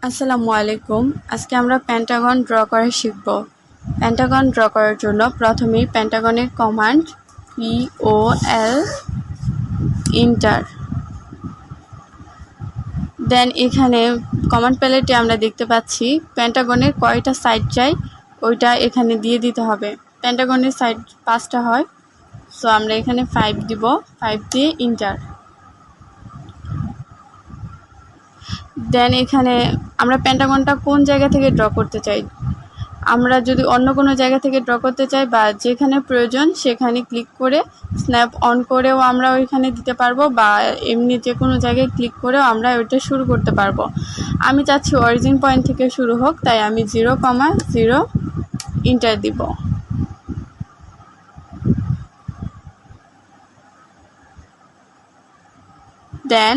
আসসালামু আলাইকুম। আজকে আমরা পেন্টাগন ড্র করা শিখব। পেন্টাগন ড্র করার জন্য প্রথমেই পেন্টাগনের কমান্ড POL এন্টার। দেন এখানে কমান্ড প্যালেটে আমরা দেখতে পাচ্ছি পেন্টাগনের কয়টা সাইড চাই ওইটা এখানে দিয়ে দিতে হবে। পেন্টাগনের সাইড 5টা হয়, সো আমরা এখানে 5 দিব। 5 দিয়ে এন্টার। দেন এখানে আমরা পেন্টাগনটা কোন জায়গা থেকে ড্র করতে চাই, আমরা যদি অন্য কোনো জায়গা থেকে ড্র করতে চাই বা যেখানে প্রয়োজন সেখানে ক্লিক করে স্ন্যাপ অন করেও আমরা ওইখানে দিতে পারবো, বা এমনি যে কোনো জায়গায় ক্লিক করেও আমরা ওইটা শুরু করতে পারবো। আমি চাচ্ছি অরিজিন পয়েন্ট থেকে শুরু হোক, তাই আমি 0,0 এন্টার দিব। দেন